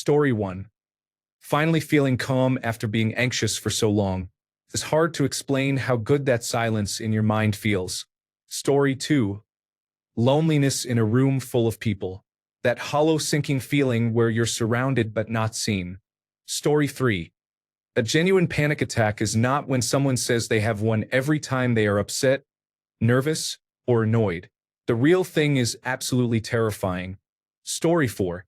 Story 1. Finally feeling calm after being anxious for so long. It's hard to explain how good that silence in your mind feels. Story 2. Loneliness in a room full of people. That hollow sinking feeling where you're surrounded but not seen. Story 3. A genuine panic attack is not when someone says they have one every time they are upset, nervous, or annoyed. The real thing is absolutely terrifying. Story 4.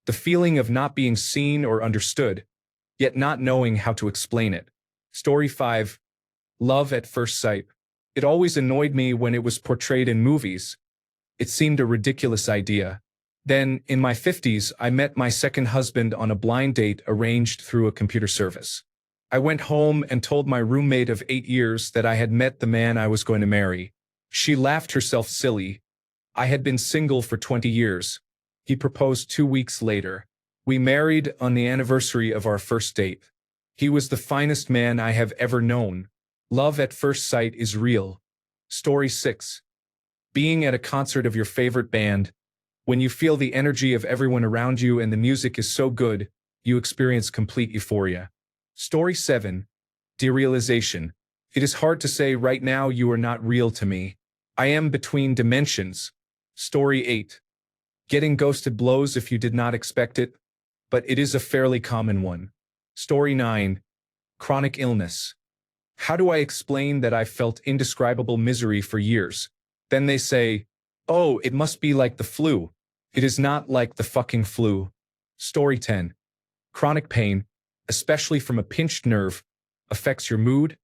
The feeling of not being seen or understood, yet not knowing how to explain it. Story 5. Love at first sight. It always annoyed me when it was portrayed in movies. It seemed a ridiculous idea. Then, in my 50s, I met my second husband on a blind date arranged through a computer service. I went home and told my roommate of 8 years that I had met the man I was going to marry. She laughed herself silly. I had been single for 20 years. He proposed 2 weeks later. We married on the anniversary of our first date. He was the finest man I have ever known. Love at first sight is real. Story 6. Being at a concert of your favorite band. When you feel the energy of everyone around you and the music is so good, you experience complete euphoria. Story 7. Derealization. It is hard to say right now you are not real to me. I am between dimensions. Story 8. Getting ghosted blows if you did not expect it, but it is a fairly common one. Story 9. Chronic illness. How do I explain that I've felt indescribable misery for years? Then they say, oh, it must be like the flu. It is not like the fucking flu. Story 10. Chronic pain, especially from a pinched nerve, affects your mood,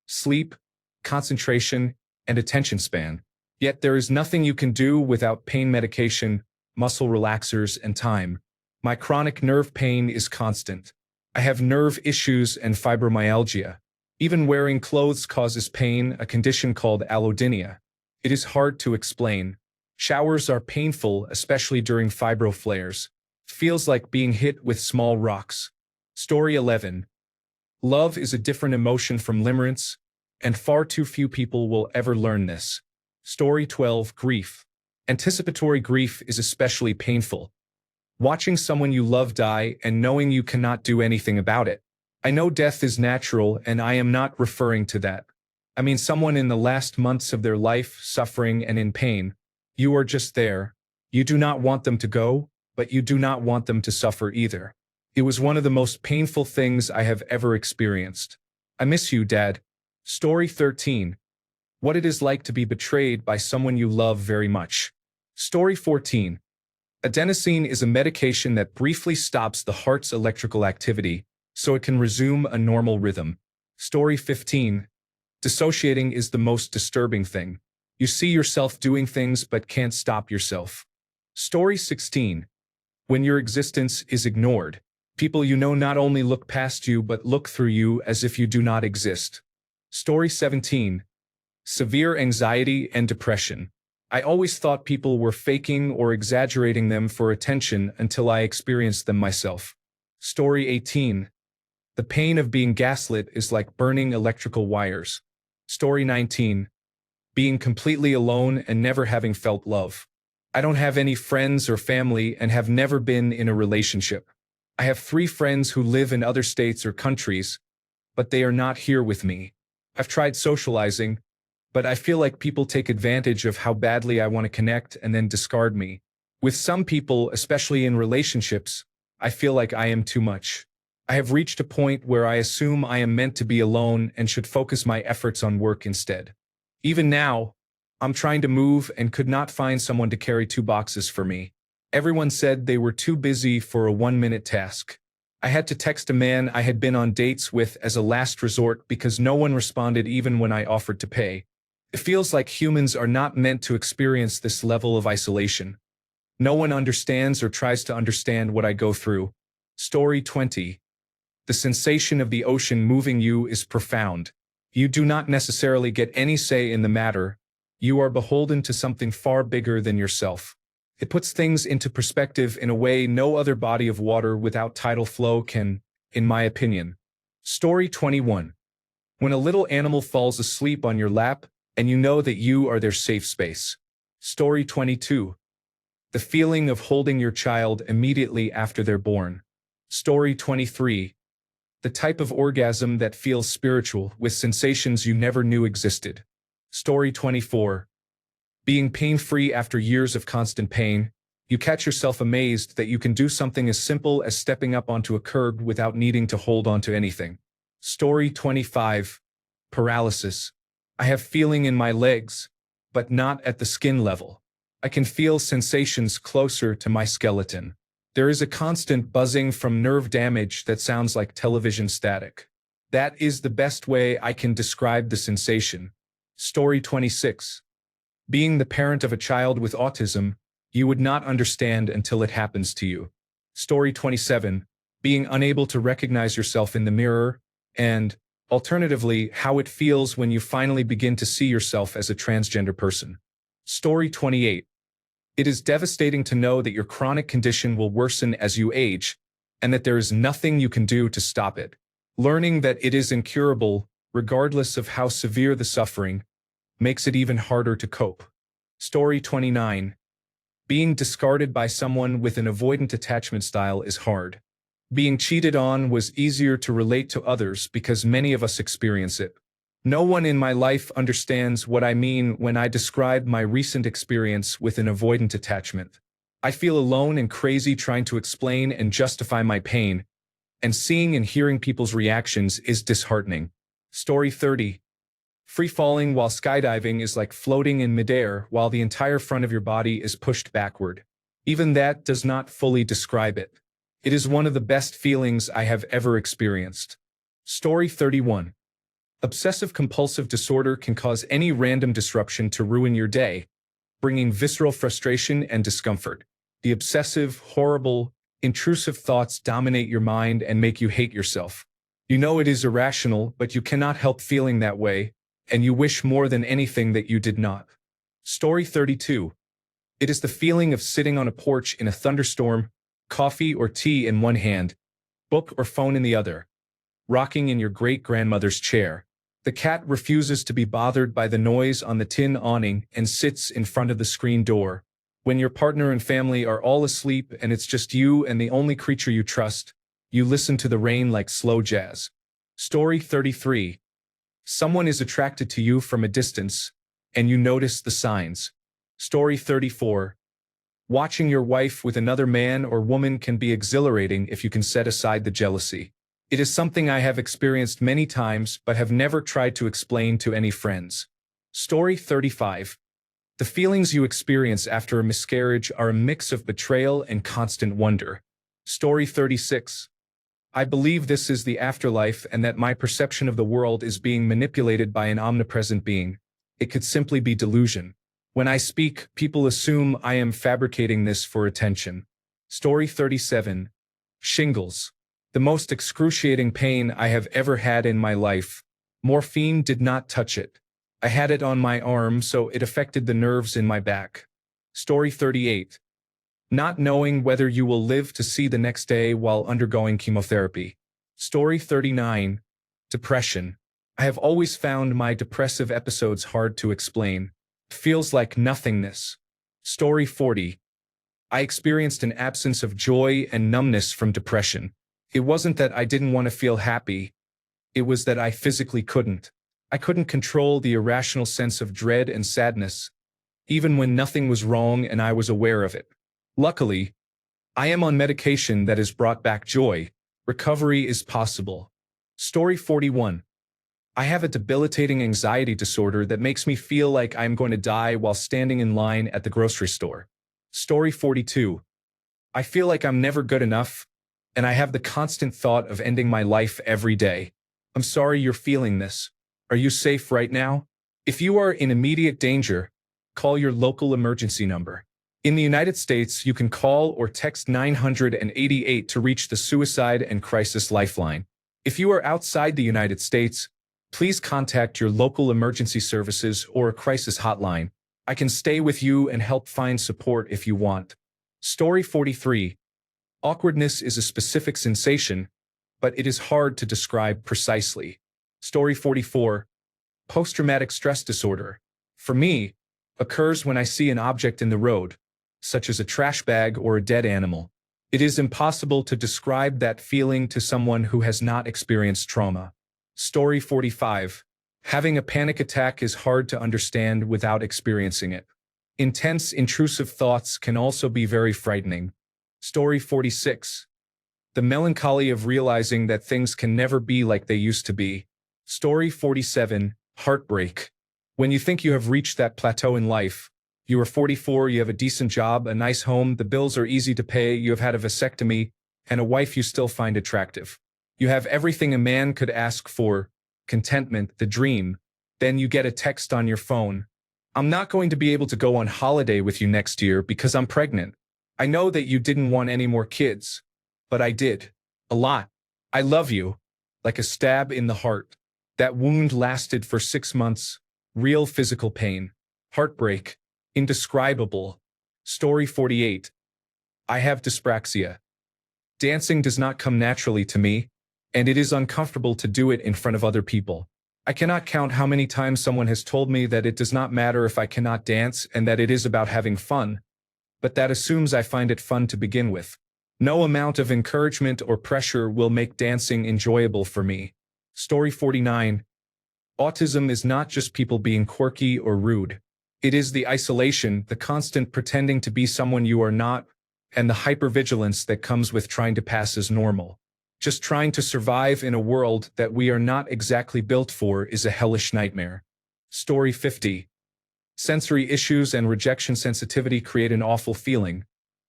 sleep, concentration, and attention span. Yet there is nothing you can do without pain medication, muscle relaxers, and time. My chronic nerve pain is constant. I have nerve issues and fibromyalgia. Even wearing clothes causes pain, a condition called allodynia. It is hard to explain. Showers are painful, especially during fibro flares. Feels like being hit with small rocks. Story 11. Love is a different emotion from limerence, and far too few people will ever learn this. Story 12. Grief. Anticipatory grief is especially painful. Watching someone you love die and knowing you cannot do anything about it. I know death is natural, and I am not referring to that. I mean someone in the last months of their life, suffering and in pain. You are just there. You do not want them to go, but you do not want them to suffer either. It was one of the most painful things I have ever experienced. I miss you, Dad. Story 13. What it is like to be betrayed by someone you love very much. Story 14. Adenosine is a medication that briefly stops the heart's electrical activity, so it can resume a normal rhythm. Story 15. Dissociating is the most disturbing thing. You see yourself doing things but can't stop yourself. Story 16. When your existence is ignored, people you know not only look past you but look through you as if you do not exist. Story 17. Severe anxiety and depression. I always thought people were faking or exaggerating them for attention until I experienced them myself. Story 18. The pain of being gaslit is like burning electrical wires. Story 19. Being completely alone and never having felt love. I don't have any friends or family and have never been in a relationship. I have 3 friends who live in other states or countries, but they are not here with me. I've tried socializing, but I feel like people take advantage of how badly I want to connect and then discard me. With some people, especially in relationships, I feel like I am too much. I have reached a point where I assume I am meant to be alone and should focus my efforts on work instead. Even now, I'm trying to move and could not find someone to carry 2 boxes for me. Everyone said they were too busy for a 1-minute task. I had to text a man I had been on dates with as a last resort because no one responded even when I offered to pay. It feels like humans are not meant to experience this level of isolation. No one understands or tries to understand what I go through. Story 20. The sensation of the ocean moving you is profound. You do not necessarily get any say in the matter. You are beholden to something far bigger than yourself. It puts things into perspective in a way no other body of water without tidal flow can, in my opinion. Story 21. When a little animal falls asleep on your lap, and you know that you are their safe space. Story 22. The feeling of holding your child immediately after they're born. Story 23. The type of orgasm that feels spiritual with sensations you never knew existed. Story 24. Being pain-free after years of constant pain, you catch yourself amazed that you can do something as simple as stepping up onto a curb without needing to hold onto anything. Story 25. Paralysis. I have feeling in my legs, but not at the skin level. I can feel sensations closer to my skeleton. There is a constant buzzing from nerve damage that sounds like television static. That is the best way I can describe the sensation. Story 26. Being the parent of a child with autism, you would not understand until it happens to you. Story 27. Being unable to recognize yourself in the mirror, and, alternatively, how it feels when you finally begin to see yourself as a transgender person. Story 28. It is devastating to know that your chronic condition will worsen as you age, and that there is nothing you can do to stop it. Learning that it is incurable, regardless of how severe the suffering, makes it even harder to cope. Story 29. Being discarded by someone with an avoidant attachment style is hard. Being cheated on was easier to relate to others because many of us experience it. No one in my life understands what I mean when I describe my recent experience with an avoidant attachment. I feel alone and crazy trying to explain and justify my pain, and seeing and hearing people's reactions is disheartening. Story 30. Free falling while skydiving is like floating in midair while the entire front of your body is pushed backward. Even that does not fully describe it. It is one of the best feelings I have ever experienced. Story 31. Obsessive-compulsive disorder can cause any random disruption to ruin your day, bringing visceral frustration and discomfort. The obsessive, horrible, intrusive thoughts dominate your mind and make you hate yourself. You know it is irrational, but you cannot help feeling that way, and you wish more than anything that you did not. Story 32. It is the feeling of sitting on a porch in a thunderstorm, coffee or tea in one hand, book or phone in the other, rocking in your great-grandmother's chair. The cat refuses to be bothered by the noise on the tin awning and sits in front of the screen door. When your partner and family are all asleep and it's just you and the only creature you trust, you listen to the rain like slow jazz. Story 33. Someone is attracted to you from a distance, and you notice the signs. Story 34. Watching your wife with another man or woman can be exhilarating if you can set aside the jealousy. It is something I have experienced many times but have never tried to explain to any friends. Story 35. The feelings you experience after a miscarriage are a mix of betrayal and constant wonder. Story 36. I believe this is the afterlife and that my perception of the world is being manipulated by an omnipresent being. It could simply be delusion. When I speak, people assume I am fabricating this for attention. Story 37. Shingles. The most excruciating pain I have ever had in my life. Morphine did not touch it. I had it on my arm, so it affected the nerves in my back. Story 38. Not knowing whether you will live to see the next day while undergoing chemotherapy. Story 39. Depression. I have always found my depressive episodes hard to explain. It feels like nothingness. Story 40. I experienced an absence of joy and numbness from depression. It wasn't that I didn't want to feel happy. It was that I physically couldn't. I couldn't control the irrational sense of dread and sadness, even when nothing was wrong and I was aware of it. Luckily, I am on medication that has brought back joy. Recovery is possible. Story 41. I have a debilitating anxiety disorder that makes me feel like I'm going to die while standing in line at the grocery store. Story 42. I feel like I'm never good enough, and I have the constant thought of ending my life every day. I'm sorry you're feeling this. Are you safe right now? If you are in immediate danger, call your local emergency number. In the United States, you can call or text 988 to reach the Suicide and Crisis Lifeline. If you are outside the United States, please contact your local emergency services or a crisis hotline. I can stay with you and help find support if you want. Story 43. Awkwardness is a specific sensation, but it is hard to describe precisely. Story 44. Post-traumatic stress disorder, for me, occurs when I see an object in the road, such as a trash bag or a dead animal. It is impossible to describe that feeling to someone who has not experienced trauma. Story 45. Having a panic attack is hard to understand without experiencing it. Intense, intrusive thoughts can also be very frightening. Story 46. The melancholy of realizing that things can never be like they used to be. Story 47. Heartbreak. When you think you have reached that plateau in life, you are 44, you have a decent job, a nice home, the bills are easy to pay, you have had a vasectomy, and a wife you still find attractive. You have everything a man could ask for, contentment, the dream. Then you get a text on your phone. I'm not going to be able to go on holiday with you next year because I'm pregnant. I know that you didn't want any more kids, but I did. A lot. I love you. Like a stab in the heart. That wound lasted for 6 months. Real physical pain. Heartbreak. Indescribable. Story 48. I have dyspraxia. Dancing does not come naturally to me, and it is uncomfortable to do it in front of other people. I cannot count how many times someone has told me that it does not matter if I cannot dance and that it is about having fun, but that assumes I find it fun to begin with. No amount of encouragement or pressure will make dancing enjoyable for me. Story 49. Autism is not just people being quirky or rude. It is the isolation, the constant pretending to be someone you are not, and the hypervigilance that comes with trying to pass as normal. Just trying to survive in a world that we are not exactly built for is a hellish nightmare. Story 50. Sensory issues and rejection sensitivity create an awful feeling.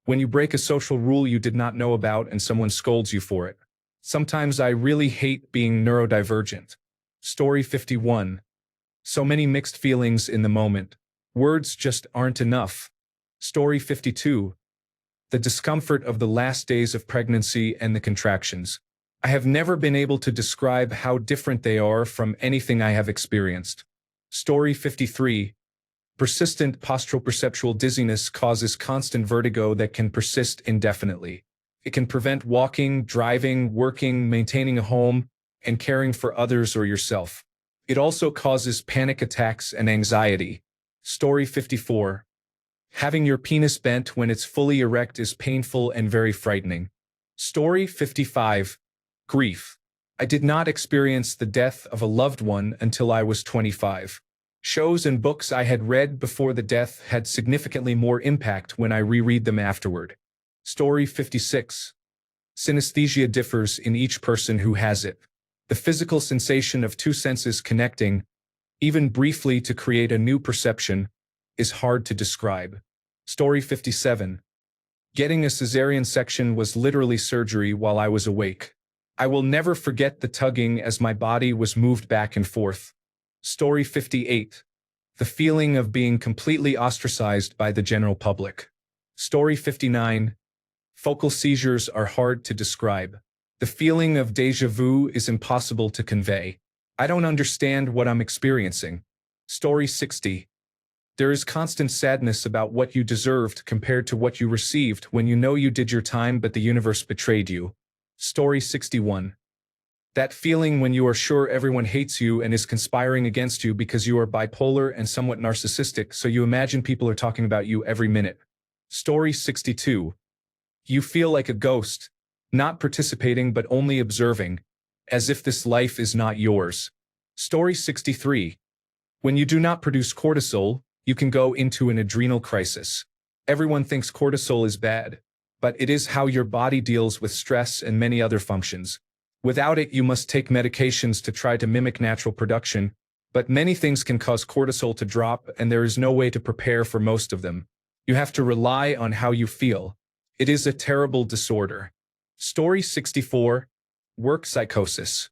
When you break a social rule you did not know about and someone scolds you for it. Sometimes I really hate being neurodivergent. Story 51. So many mixed feelings in the moment. Words just aren't enough. Story 52. The discomfort of the last days of pregnancy and the contractions. I have never been able to describe how different they are from anything I have experienced. Story 53. Persistent postural-perceptual dizziness causes constant vertigo that can persist indefinitely. It can prevent walking, driving, working, maintaining a home, and caring for others or yourself. It also causes panic attacks and anxiety. Story 54. Having your penis bent when it's fully erect is painful and very frightening. Story 55. Grief. I did not experience the death of a loved one until I was 25. Shows and books I had read before the death had significantly more impact when I reread them afterward. Story 56. Synesthesia differs in each person who has it. The physical sensation of two senses connecting, even briefly to create a new perception, is hard to describe. Story 57. Getting a cesarean section was literally surgery while I was awake. I will never forget the tugging as my body was moved back and forth. Story 58. The feeling of being completely ostracized by the general public. Story 59. Focal seizures are hard to describe. The feeling of déjà vu is impossible to convey. I don't understand what I'm experiencing. Story 60. There is constant sadness about what you deserved compared to what you received when you know you did your time but the universe betrayed you. Story 61. That feeling when you are sure everyone hates you and is conspiring against you because you are bipolar and somewhat narcissistic, so you imagine people are talking about you every minute. Story 62. You feel like a ghost, not participating but only observing, as if this life is not yours. Story 63. When you do not produce cortisol, you can go into an adrenal crisis. Everyone thinks cortisol is bad, but it is how your body deals with stress and many other functions. Without it, you must take medications to try to mimic natural production, but many things can cause cortisol to drop and there is no way to prepare for most of them. You have to rely on how you feel. It is a terrible disorder. Story 64. Work psychosis.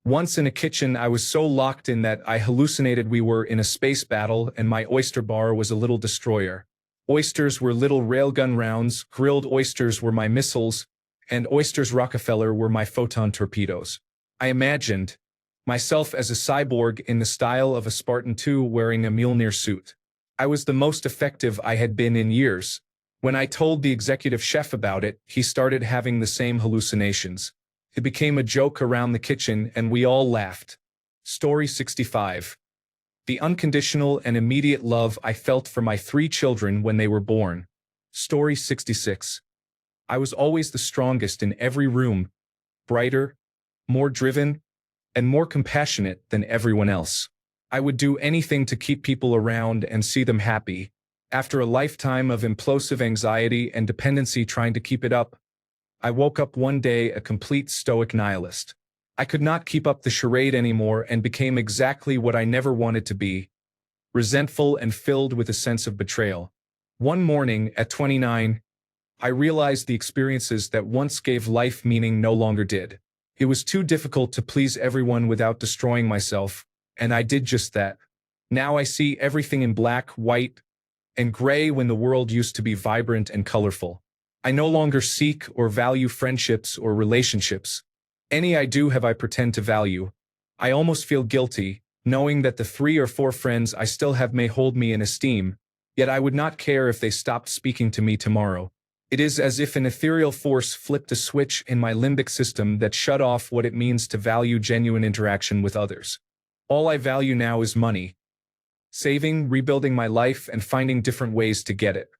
Once in a kitchen, I was so locked in that I hallucinated we were in a space battle and my oyster bar was a little destroyer. Oysters were little railgun rounds, grilled oysters were my missiles, and oysters Rockefeller were my photon torpedoes. I imagined myself as a cyborg in the style of a Spartan II wearing a Mjolnir suit. I was the most effective I had been in years. When I told the executive chef about it, he started having the same hallucinations. It became a joke around the kitchen and we all laughed. Story 65. The unconditional and immediate love I felt for my 3 children when they were born. Story 66. I was always the strongest in every room, brighter, more driven, and more compassionate than everyone else. I would do anything to keep people around and see them happy. After a lifetime of implosive anxiety and dependency trying to keep it up, I woke up one day a complete stoic nihilist. I could not keep up the charade anymore and became exactly what I never wanted to be, resentful and filled with a sense of betrayal. One morning, at 29, I realized the experiences that once gave life meaning no longer did. It was too difficult to please everyone without destroying myself, and I did just that. Now I see everything in black, white, and gray when the world used to be vibrant and colorful. I no longer seek or value friendships or relationships. Any I do have I pretend to value. I almost feel guilty, knowing that the 3 or 4 friends I still have may hold me in esteem, yet I would not care if they stopped speaking to me tomorrow. It is as if an ethereal force flipped a switch in my limbic system that shut off what it means to value genuine interaction with others. All I value now is money. Saving, rebuilding my life, and finding different ways to get it.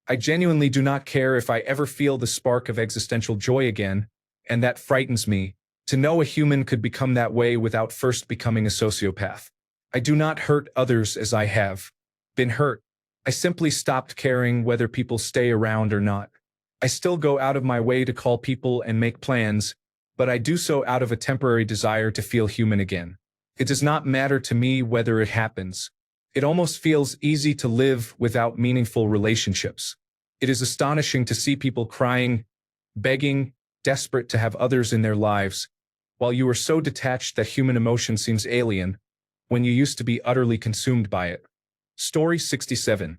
I genuinely do not care if I ever feel the spark of existential joy again, and that frightens me, to know a human could become that way without first becoming a sociopath. I do not hurt others as I have been hurt. I simply stopped caring whether people stay around or not. I still go out of my way to call people and make plans, but I do so out of a temporary desire to feel human again. It does not matter to me whether it happens. It almost feels easy to live without meaningful relationships. It is astonishing to see people crying, begging, desperate to have others in their lives, while you are so detached that human emotion seems alien, when you used to be utterly consumed by it. Story 67.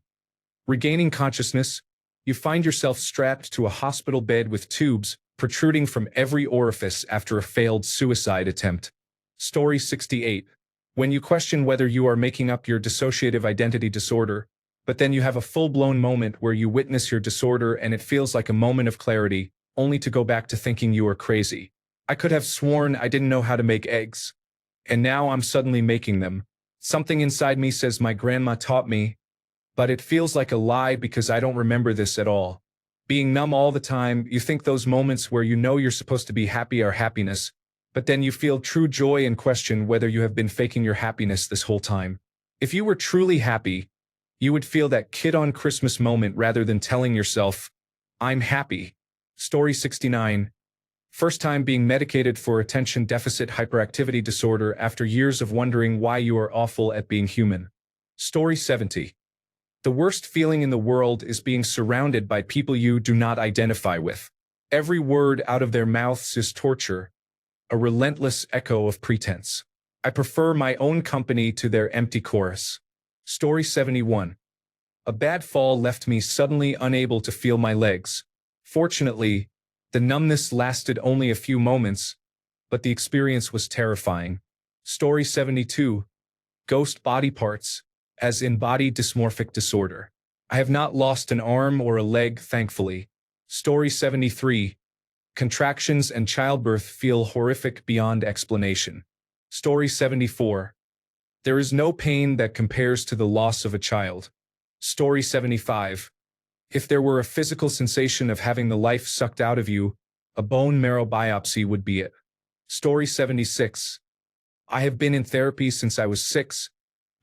Regaining consciousness, you find yourself strapped to a hospital bed with tubes protruding from every orifice after a failed suicide attempt. Story 68. When you question whether you are making up your dissociative identity disorder, but then you have a full-blown moment where you witness your disorder and it feels like a moment of clarity, only to go back to thinking you are crazy. I could have sworn I didn't know how to make eggs, and now I'm suddenly making them. Something inside me says my grandma taught me, but it feels like a lie because I don't remember this at all. Being numb all the time, you think those moments where you know you're supposed to be happy are happiness, but then you feel true joy and question whether you have been faking your happiness this whole time. If you were truly happy, you would feel that kid on Christmas moment rather than telling yourself, I'm happy. Story 69. First time being medicated for attention deficit hyperactivity disorder after years of wondering why you are awful at being human. Story 70. The worst feeling in the world is being surrounded by people you do not identify with. Every word out of their mouths is torture, a relentless echo of pretense. I prefer my own company to their empty chorus. Story 71. A bad fall left me suddenly unable to feel my legs. Fortunately, the numbness lasted only a few moments, but the experience was terrifying. Story 72. Ghost body parts, as in body dysmorphic disorder. I have not lost an arm or a leg, thankfully. Story 73. Contractions and childbirth feel horrific beyond explanation. Story 74. There is no pain that compares to the loss of a child. Story 75. If there were a physical sensation of having the life sucked out of you, a bone marrow biopsy would be it. Story 76. I have been in therapy since I was 6,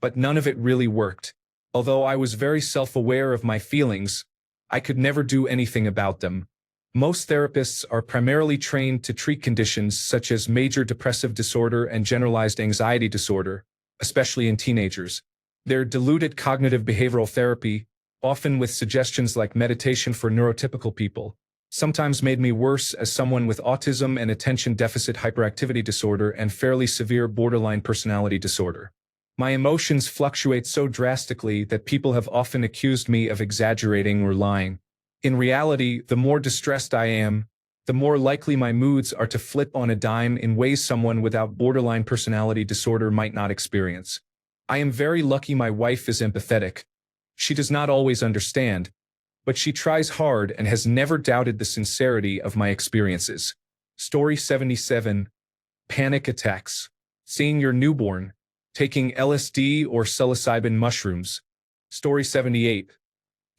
but none of it really worked. Although I was very self-aware of my feelings, I could never do anything about them. Most therapists are primarily trained to treat conditions such as major depressive disorder and generalized anxiety disorder, especially in teenagers. Their diluted cognitive behavioral therapy, often with suggestions like meditation for neurotypical people, sometimes made me worse as someone with autism and attention deficit hyperactivity disorder and fairly severe borderline personality disorder. My emotions fluctuate so drastically that people have often accused me of exaggerating or lying. In reality, the more distressed I am, the more likely my moods are to flip on a dime in ways someone without borderline personality disorder might not experience. I am very lucky my wife is empathetic. She does not always understand, but she tries hard and has never doubted the sincerity of my experiences. Story 77. Panic attacks. Seeing your newborn. Taking LSD or psilocybin mushrooms. Story 78.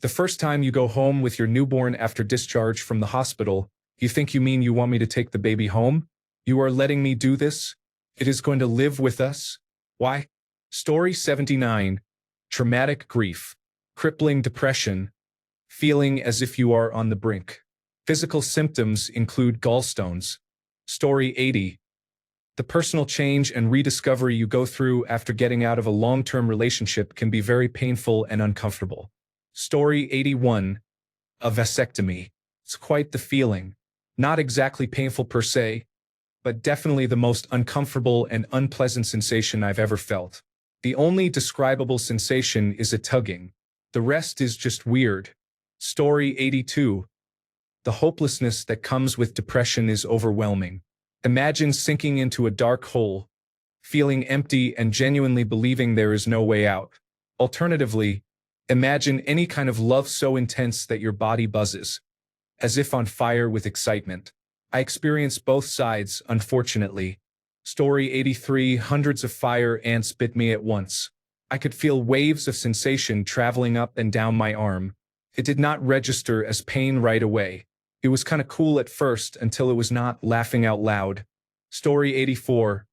The first time you go home with your newborn after discharge from the hospital, you think you mean you want me to take the baby home? You are letting me do this? It is going to live with us? Why? Story 79. Traumatic grief. Crippling depression. Feeling as if you are on the brink. Physical symptoms include gallstones. Story 80. The personal change and rediscovery you go through after getting out of a long-term relationship can be very painful and uncomfortable. Story 81. A vasectomy. It's quite the feeling. Not exactly painful per se, but definitely the most uncomfortable and unpleasant sensation I've ever felt. The only describable sensation is a tugging. The rest is just weird. Story 82. The hopelessness that comes with depression is overwhelming. Imagine sinking into a dark hole, feeling empty and genuinely believing there is no way out. Alternatively, imagine any kind of love so intense that your body buzzes, as if on fire with excitement. I experienced both sides, unfortunately. Story 83. Hundreds of fire ants bit me at once. I could feel waves of sensation traveling up and down my arm. It did not register as pain right away. It was kind of cool at first until it was not. Laughing out loud. Story 84.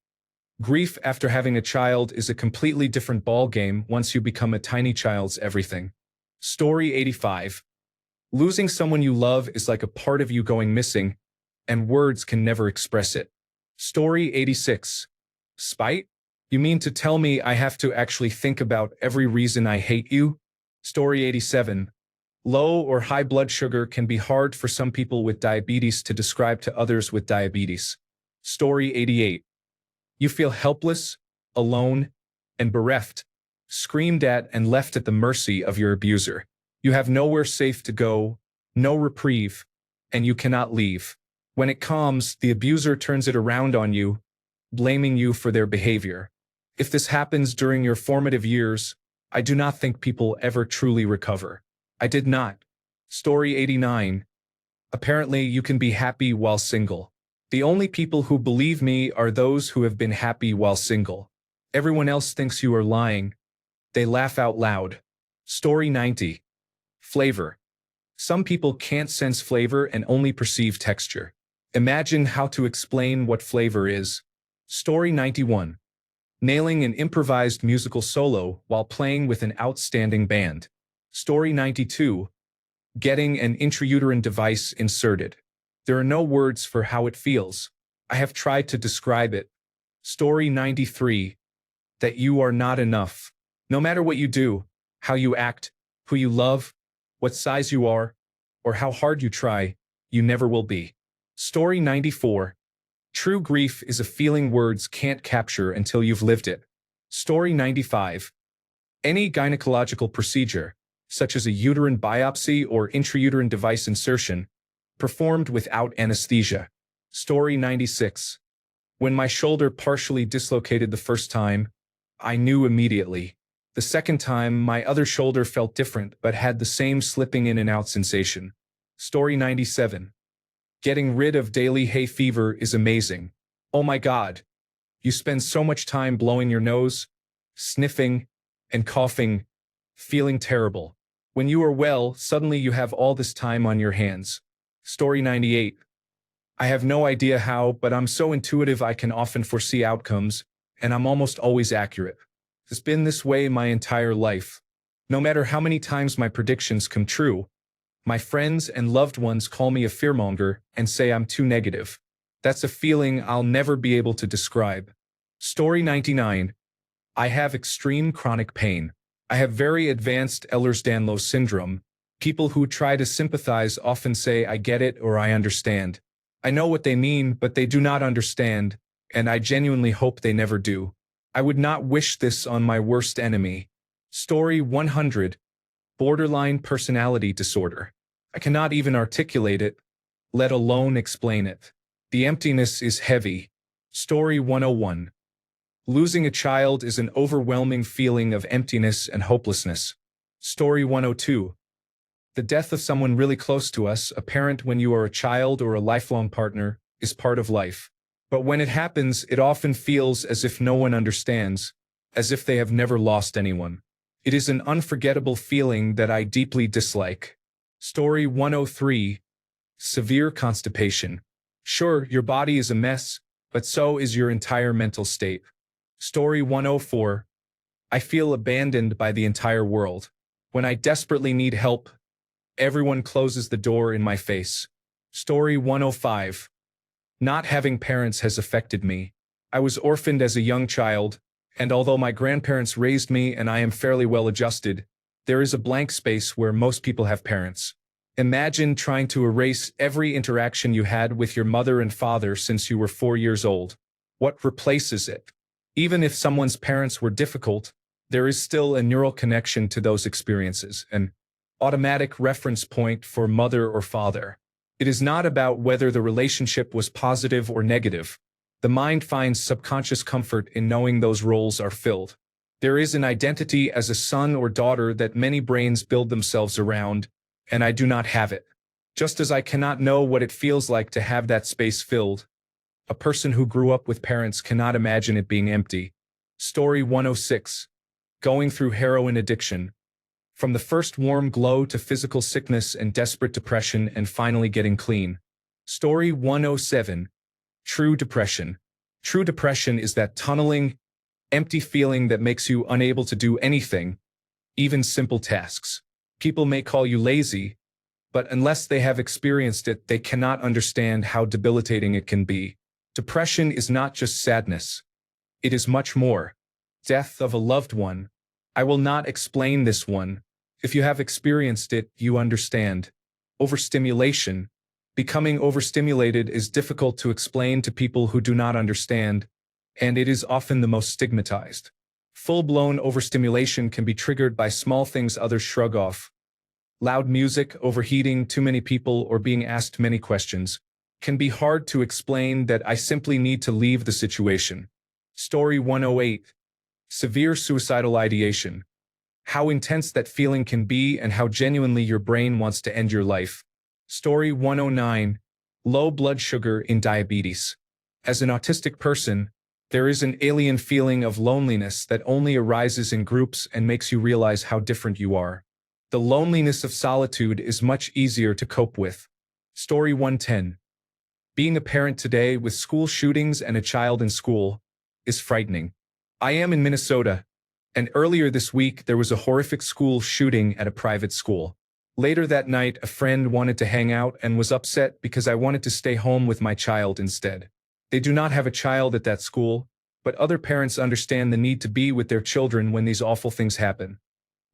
Grief after having a child is a completely different ballgame once you become a tiny child's everything. Story 85. Losing someone you love is like a part of you going missing, and words can never express it. Story 86. Spite? You mean to tell me I have to actually think about every reason I hate you? Story 87. Low or high blood sugar can be hard for some people with diabetes to describe to others with diabetes. Story 88. You feel helpless, alone, and bereft, screamed at and left at the mercy of your abuser. You have nowhere safe to go, no reprieve, and you cannot leave. When it calms, the abuser turns it around on you, blaming you for their behavior. If this happens during your formative years, I do not think people ever truly recover. I did not. Story 89. Apparently, you can be happy while single. The only people who believe me are those who have been happy while single. Everyone else thinks you are lying. They laugh out loud. Story 90. Flavor. Some people can't sense flavor and only perceive texture. Imagine how to explain what flavor is. Story 91. Nailing an improvised musical solo while playing with an outstanding band. Story 92. Getting an intrauterine device inserted. There are no words for how it feels. I have tried to describe it. Story 93. That you are not enough. No matter what you do, how you act, who you love, what size you are, or how hard you try, you never will be. Story 94. True grief is a feeling words can't capture until you've lived it. Story 95. Any gynecological procedure, such as a uterine biopsy or intrauterine device insertion, performed without anesthesia. Story 96. When my shoulder partially dislocated the first time, I knew immediately. The second time, my other shoulder felt different but had the same slipping in and out sensation. Story 97. Getting rid of daily hay fever is amazing. Oh my God. You spend so much time blowing your nose, sniffing, and coughing, feeling terrible. When you are well, suddenly you have all this time on your hands. Story 98. I have no idea how, but I'm so intuitive I can often foresee outcomes, and I'm almost always accurate. It's been this way my entire life. No matter how many times my predictions come true, my friends and loved ones call me a fearmonger and say I'm too negative. That's a feeling I'll never be able to describe. Story 99. I have extreme chronic pain. I have very advanced Ehlers-Danlos syndrome. People who try to sympathize often say I get it or I understand. I know what they mean, but they do not understand, and I genuinely hope they never do. I would not wish this on my worst enemy. Story 100. Borderline personality disorder. I cannot even articulate it, let alone explain it. The emptiness is heavy. Story 101. Losing a child is an overwhelming feeling of emptiness and hopelessness. Story 102. The death of someone really close to us, a parent when you are a child or a lifelong partner, is part of life. But when it happens, it often feels as if no one understands, as if they have never lost anyone. It is an unforgettable feeling that I deeply dislike. Story 103. Severe constipation. Sure, your body is a mess, but so is your entire mental state. Story 104. I feel abandoned by the entire world. When I desperately need help, everyone closes the door in my face. Story 105. Not having parents has affected me. I was orphaned as a young child, and although my grandparents raised me and I am fairly well adjusted, there is a blank space where most people have parents. Imagine trying to erase every interaction you had with your mother and father since you were 4 years old. What replaces it? Even if someone's parents were difficult, there is still a neural connection to those experiences, an automatic reference point for mother or father. It is not about whether the relationship was positive or negative. The mind finds subconscious comfort in knowing those roles are filled. There is an identity as a son or daughter that many brains build themselves around, and I do not have it. Just as I cannot know what it feels like to have that space filled, a person who grew up with parents cannot imagine it being empty. Story 106. Going through heroin addiction. From the first warm glow to physical sickness and desperate depression and finally getting clean. Story 107. True depression. True depression is that tunneling, empty feeling that makes you unable to do anything, even simple tasks. People may call you lazy, but unless they have experienced it, they cannot understand how debilitating it can be. Depression is not just sadness. It is much more. Death of a loved one. I will not explain this one. If you have experienced it, you understand. Overstimulation. Becoming overstimulated is difficult to explain to people who do not understand, and it is often the most stigmatized. Full-blown overstimulation can be triggered by small things others shrug off. Loud music, overheating, too many people, or being asked many questions can be hard to explain that I simply need to leave the situation. Story 108. Severe suicidal ideation. How intense that feeling can be and how genuinely your brain wants to end your life. Story 109. Low blood sugar in diabetes. As an autistic person, there is an alien feeling of loneliness that only arises in groups and makes you realize how different you are. The loneliness of solitude is much easier to cope with. Story 110. Being a parent today with school shootings and a child in school is frightening. I am in Minnesota, and earlier this week there was a horrific school shooting at a private school. Later that night, a friend wanted to hang out and was upset because I wanted to stay home with my child instead. They do not have a child at that school, but other parents understand the need to be with their children when these awful things happen,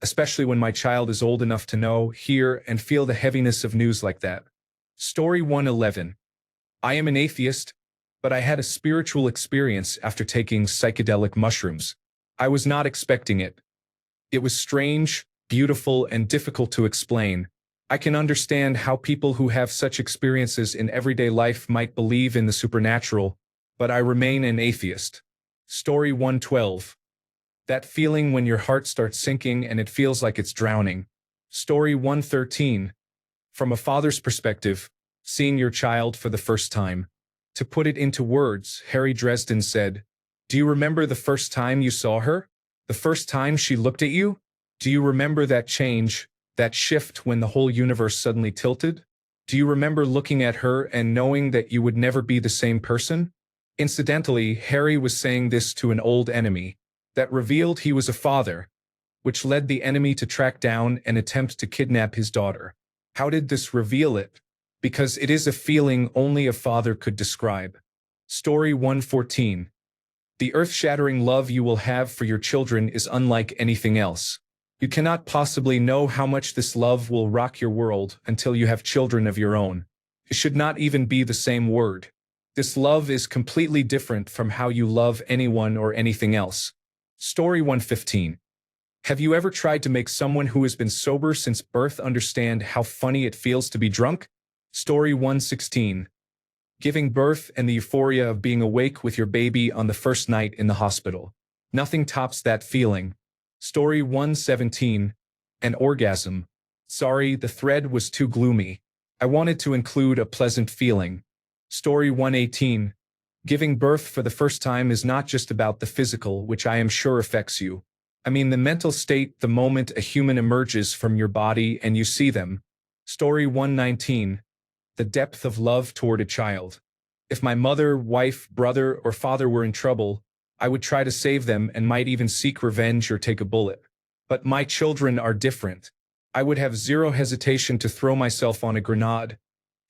especially when my child is old enough to know, hear, and feel the heaviness of news like that. Story 111. I am an atheist, but I had a spiritual experience after taking psychedelic mushrooms. I was not expecting it. It was strange, beautiful, and difficult to explain. I can understand how people who have such experiences in everyday life might believe in the supernatural, but I remain an atheist. Story 112. That feeling when your heart starts sinking and it feels like it's drowning. Story 113. From a father's perspective, seeing your child for the first time. To put it into words, Harry Dresden said, "Do you remember the first time you saw her? The first time she looked at you? Do you remember that change, that shift when the whole universe suddenly tilted? Do you remember looking at her and knowing that you would never be the same person?" Incidentally, Harry was saying this to an old enemy that revealed he was a father, which led the enemy to track down and attempt to kidnap his daughter. How did this reveal it? Because it is a feeling only a father could describe. Story 114. The earth-shattering love you will have for your children is unlike anything else. You cannot possibly know how much this love will rock your world until you have children of your own. It should not even be the same word. This love is completely different from how you love anyone or anything else. Story 115. Have you ever tried to make someone who has been sober since birth understand how funny it feels to be drunk? Story 116. Giving birth and the euphoria of being awake with your baby on the first night in the hospital. Nothing tops that feeling. Story 117. An orgasm. Sorry, the thread was too gloomy. I wanted to include a pleasant feeling. Story 118. Giving birth for the first time is not just about the physical, which I am sure affects you. I mean the mental state the moment a human emerges from your body and you see them. Story 119. The depth of love toward a child. If my mother, wife, brother, or father were in trouble, I would try to save them and might even seek revenge or take a bullet. But my children are different. I would have zero hesitation to throw myself on a grenade,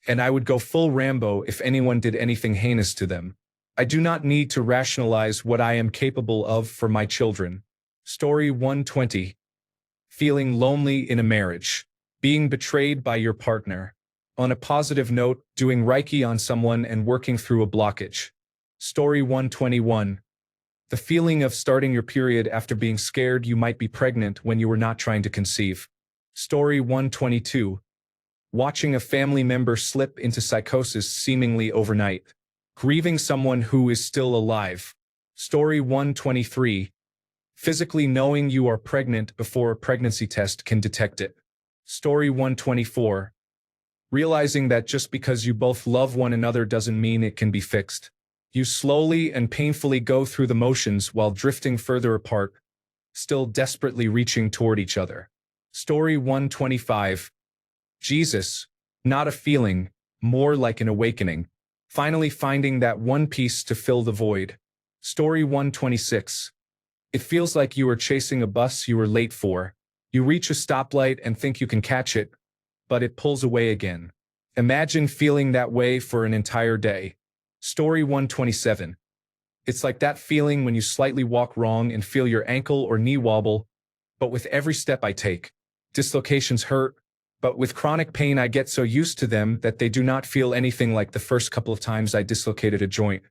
and I would go full Rambo if anyone did anything heinous to them. I do not need to rationalize what I am capable of for my children. Story 120. Feeling lonely in a marriage. Being betrayed by your partner. On a positive note, doing Reiki on someone and working through a blockage. Story 121. The feeling of starting your period after being scared you might be pregnant when you were not trying to conceive. Story 122. Watching a family member slip into psychosis seemingly overnight. Grieving someone who is still alive. Story 123. Physically knowing you are pregnant before a pregnancy test can detect it. Story 124. Realizing that just because you both love one another doesn't mean it can be fixed. You slowly and painfully go through the motions while drifting further apart, still desperately reaching toward each other. Story 125. Jesus, not a feeling, more like an awakening. Finally finding that one piece to fill the void. Story 126. It feels like you are chasing a bus you were late for. You reach a stoplight and think you can catch it, but it pulls away again. Imagine feeling that way for an entire day. Story 127. It's like that feeling when you slightly walk wrong and feel your ankle or knee wobble, but with every step I take, dislocations hurt, but with chronic pain I get so used to them that they do not feel anything like the first couple of times I dislocated a joint.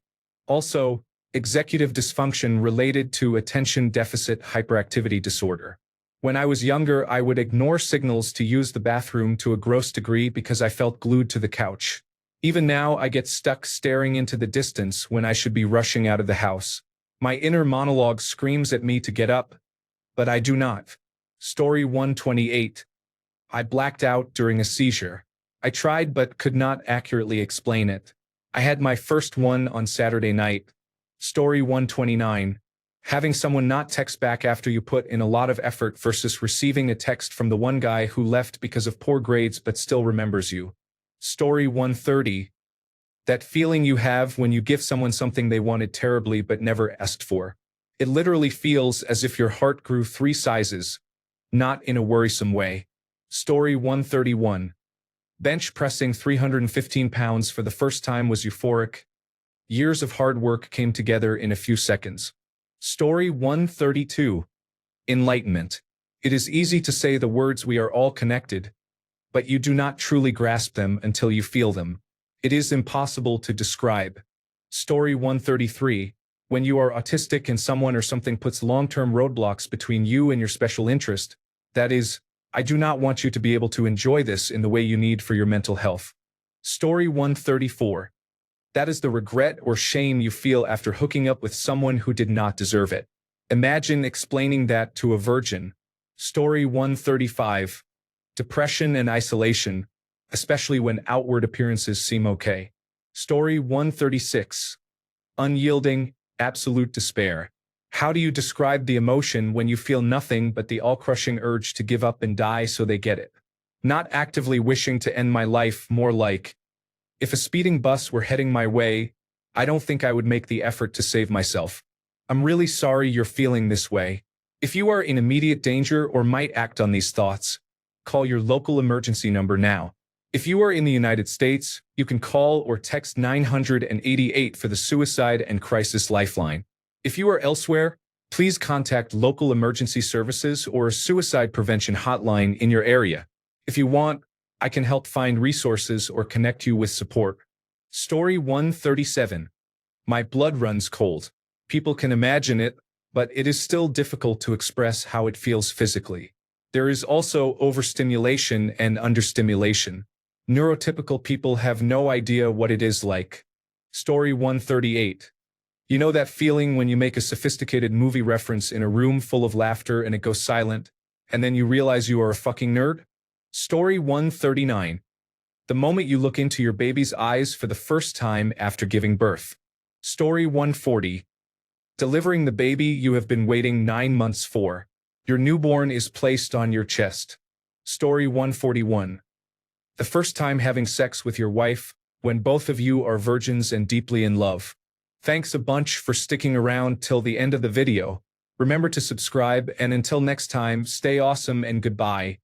Also, executive dysfunction related to attention deficit hyperactivity disorder. When I was younger, I would ignore signals to use the bathroom to a gross degree because I felt glued to the couch. Even now, I get stuck staring into the distance when I should be rushing out of the house. My inner monologue screams at me to get up, but I do not. Story 128. I blacked out during a seizure. I tried but could not accurately explain it. I had my first one on Saturday night. Story 129. Having someone not text back after you put in a lot of effort versus receiving a text from the one guy who left because of poor grades but still remembers you. Story 130. That feeling you have when you give someone something they wanted terribly but never asked for. It literally feels as if your heart grew 3 sizes, not in a worrisome way. Story 131. Bench pressing 315 pounds for the first time was euphoric. Years of hard work came together in a few seconds. Story 132. Enlightenment. It is easy to say the words "we are all connected," but you do not truly grasp them until you feel them. It is impossible to describe. Story 133. When you are autistic and someone or something puts long-term roadblocks between you and your special interest, that is, I do not want you to be able to enjoy this in the way you need for your mental health. Story 134. That is the regret or shame you feel after hooking up with someone who did not deserve it. Imagine explaining that to a virgin. Story 135. Depression and isolation, especially when outward appearances seem okay. Story 136. Unyielding, absolute despair. How do you describe the emotion when you feel nothing but the all-crushing urge to give up and die so they get it? Not actively wishing to end my life, more like, if a speeding bus were heading my way, I don't think I would make the effort to save myself. I'm really sorry you're feeling this way. If you are in immediate danger or might act on these thoughts, call your local emergency number now. If you are in the United States, you can call or text 988 for the Suicide and Crisis Lifeline. If you are elsewhere, please contact local emergency services or a suicide prevention hotline in your area. If you want, I can help find resources or connect you with support. Story 137. My blood runs cold. People can imagine it, but it is still difficult to express how it feels physically. There is also overstimulation and understimulation. Neurotypical people have no idea what it is like. Story 138. You know that feeling when you make a sophisticated movie reference in a room full of laughter and it goes silent, and then you realize you are a fucking nerd? Story 139. The moment you look into your baby's eyes for the first time after giving birth. Story 140. Delivering the baby you have been waiting 9 months for. Your newborn is placed on your chest. Story 141. The first time having sex with your wife, when both of you are virgins and deeply in love. Thanks a bunch for sticking around till the end of the video. Remember to subscribe, and until next time, stay awesome and goodbye.